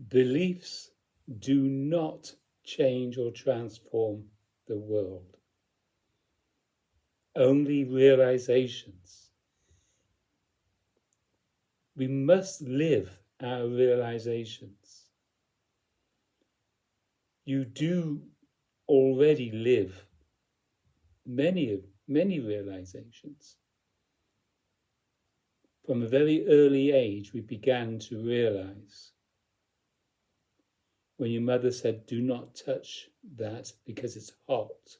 Beliefs do not change or transform the world. Only realizations. We must live our realizations. You do already live many realizations. From a very early age, we began to realize. When your mother said, "Do not touch that because it's hot,"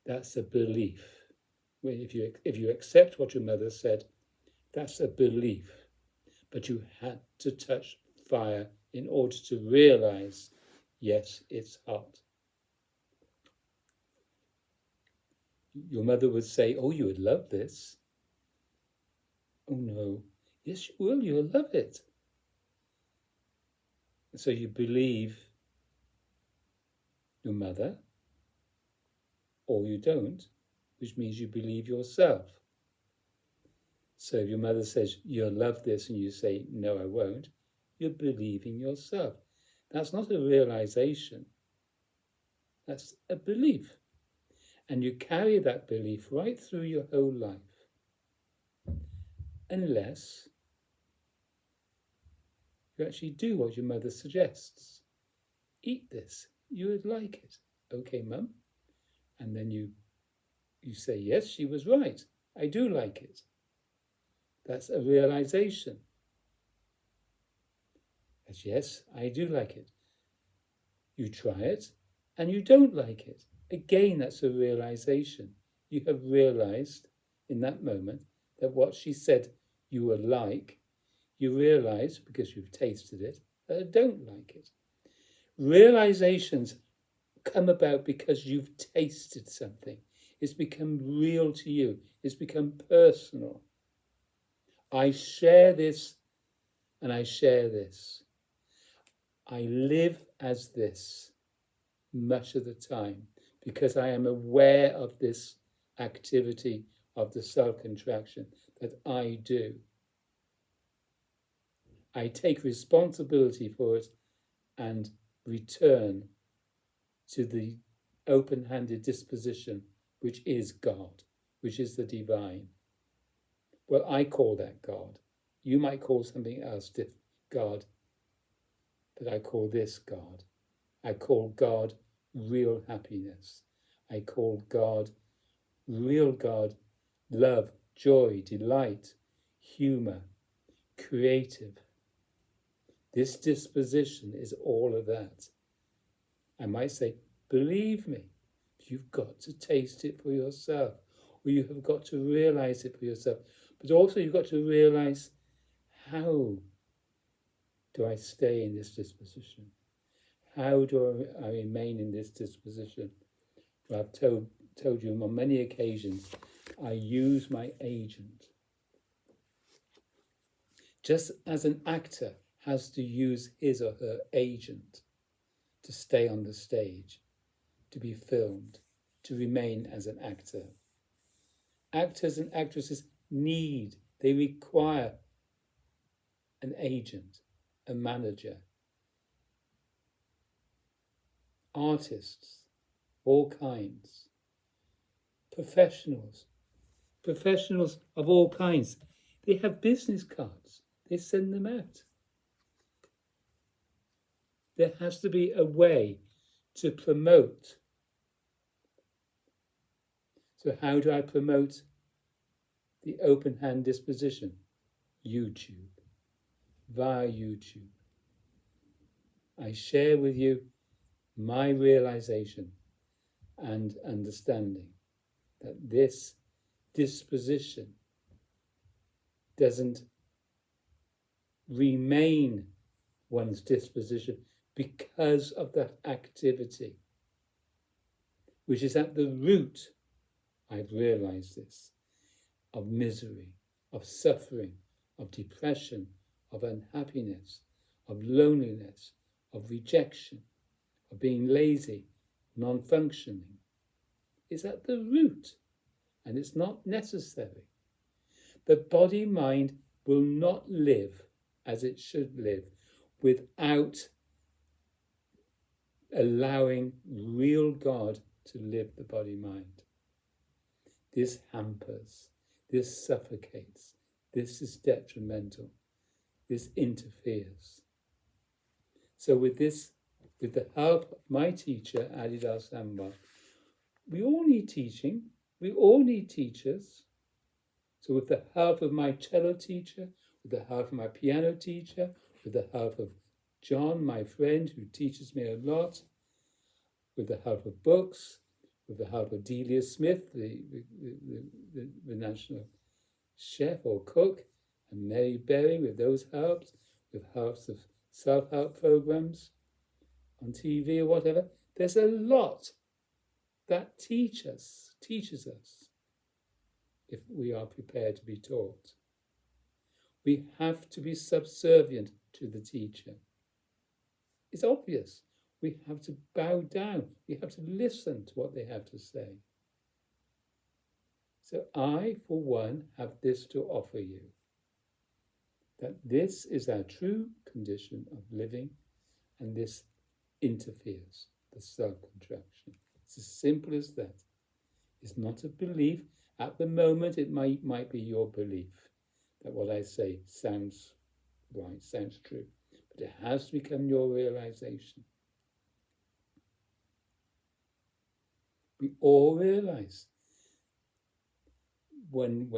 that's a belief. If you accept what your mother said, that's a belief. But you had to touch fire in order to realize, yes, it's hot. Your mother would say, "Oh, you would love this." "Oh no." "Yes, you will. You'll love it." So you believe your mother, or you don't, which means you believe yourself. So if your mother says, "You'll love this," and you say, "No, I won't," you're believing yourself. That's not a realization. That's a belief. And you carry that belief right through your whole life. Unless you actually do what your mother suggests. "Eat this. You would like it." "Okay, Mum." And then you say, "Yes, she was right. I do like it." That's a realization. That's, "Yes, I do like it." You try it and you don't like it. Again, that's a realization. You have realized in that moment that what she said you would like, you realize, because you've tasted it, that I don't like it. Realizations come about because you've tasted something. It's become real to you. It's become personal. I share this and I share this. I live as this much of the time because I am aware of this activity of the self-contraction that I do. I take responsibility for it and return to the open-handed disposition, which is God, which is the divine. Well, I call that God. You might call something else God, but I call this God. I call God real happiness. I call God, real God, love, joy, delight, humor, creative. This disposition is all of that. I might say, believe me, you've got to taste it for yourself, or you have got to realize it for yourself. But also you've got to realize, how do I stay in this disposition? How do I remain in this disposition? Well, I've told you on many occasions, I use my agent. Just as an actor has to use his or her agent to stay on the stage, to be filmed, to remain as an actor. Actors and actresses they require an agent, a manager. Artists, all kinds. Professionals of all kinds. They have business cards. They send them out. There has to be a way to promote. So how do I promote the open hand disposition? YouTube. Via YouTube. I share with you my realization and understanding that this disposition doesn't remain one's disposition because of that activity, which is at the root, I've realized this, of misery, of suffering, of depression, of unhappiness, of loneliness, of rejection, of being lazy, non-functioning. It's at the root, and it's not necessary. The body-mind will not live as it should live without allowing real God to live the body-mind. This hampers, this suffocates, this is detrimental, this interferes. So with the help of my teacher, Adidas Samba, we all need teaching, we all need teachers. So with the help of my cello teacher, with the help of my piano teacher, with the help of John, my friend, who teaches me a lot, with the help of books, with the help of Delia Smith, the national chef or cook, and Mary Berry, with those helps, with helps of self-help programs on TV or whatever. There's a lot that teaches us if we are prepared to be taught. We have to be subservient to the teacher. It's obvious. We have to bow down. We have to listen to what they have to say. So I, for one, have this to offer you. That this is our true condition of living, and this interferes, the self-contraction. It's as simple as that. It's not a belief. At the moment, it might be your belief that what I say sounds right, sounds true. But it has to become your realization. We all realize when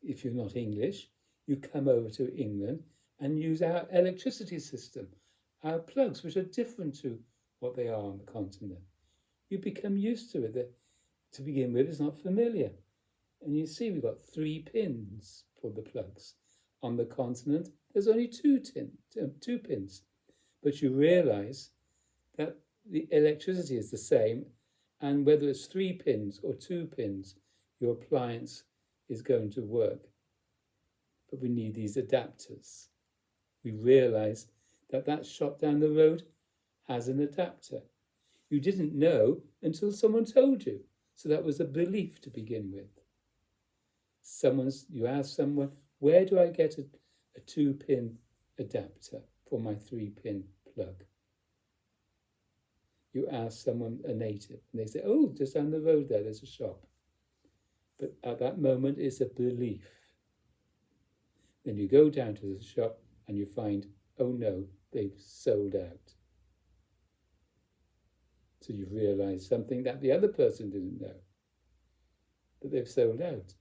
if you're not English, you come over to England and use our electricity system, our plugs, which are different to what they are on the continent. You become used to it. That to begin with, it's not familiar. And you see, we've got 3 pins for the plugs. On the continent, there's only 2 pins. But you realize that the electricity is the same, and whether it's 3 pins or 2 pins, your appliance is going to work. But we need these adapters. We realize that that shop down the road has an adapter. You didn't know until someone told you. So that was a belief to begin with. You ask someone, where do I get a 2-pin adapter for my 3-pin plug? You ask someone, a native, and they say, oh, just down the road there's a shop. But at that moment, it's a belief. Then you go down to the shop and you find, oh no, they've sold out. So you've realized something that the other person didn't know, that they've sold out.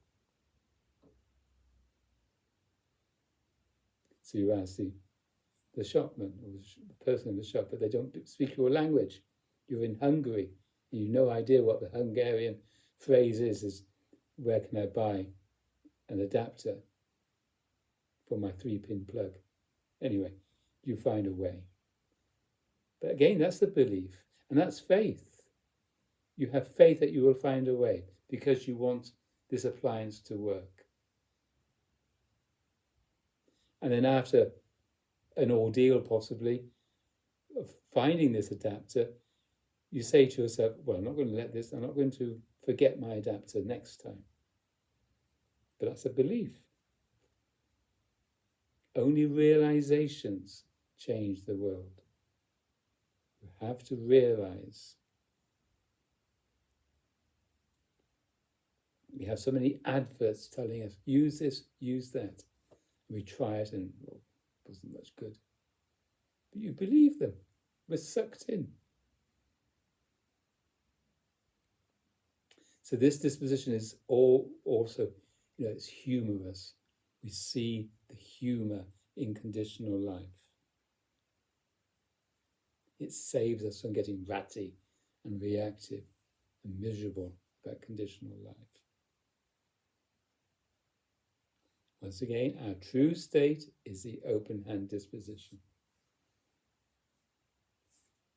So you ask the shopman or the person in the shop, but they don't speak your language. You're in Hungary, and you've no idea what the Hungarian phrase is where can I buy an adapter for my 3-pin plug? Anyway, you find a way. But again, that's the belief, and that's faith. You have faith that you will find a way because you want this appliance to work. And then after an ordeal, possibly, of finding this adapter, you say to yourself, well, I'm not going to forget my adapter next time. But that's a belief. Only realizations change the world. You have to realize. We have so many adverts telling us, use this, use that. We try it and it wasn't much good. But you believe them. We're sucked in. So this disposition is also, it's humorous. We see the humor in conditional life. It saves us from getting ratty and reactive and miserable about conditional life. Once again, our true state is the open hand disposition.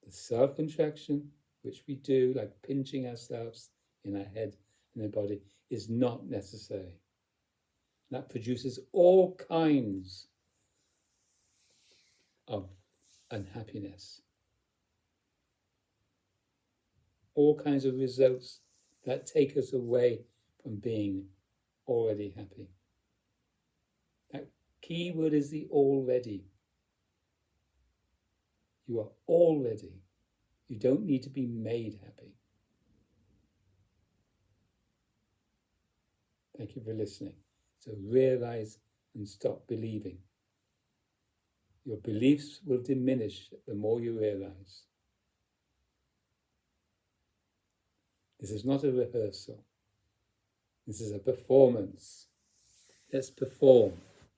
The self-contraction, which we do, like pinching ourselves in our head and our body, is not necessary. That produces all kinds of unhappiness. All kinds of results that take us away from being already happy. That Key word is the already. You are already. You don't need to be made happy. Thank you for listening. So realize and stop believing. Your beliefs will diminish the more you realize. This is not a rehearsal. This is a performance. Let's perform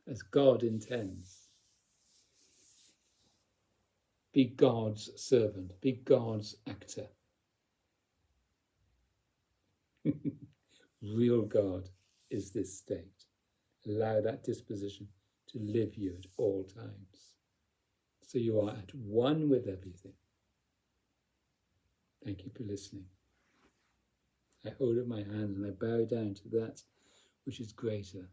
as God intends. Be God's servant. Be God's actor. Real God is this state. Allow that disposition to live you at all times. So you are at one with everything. Thank you for listening. I hold up my hands and I bow down to that which is greater.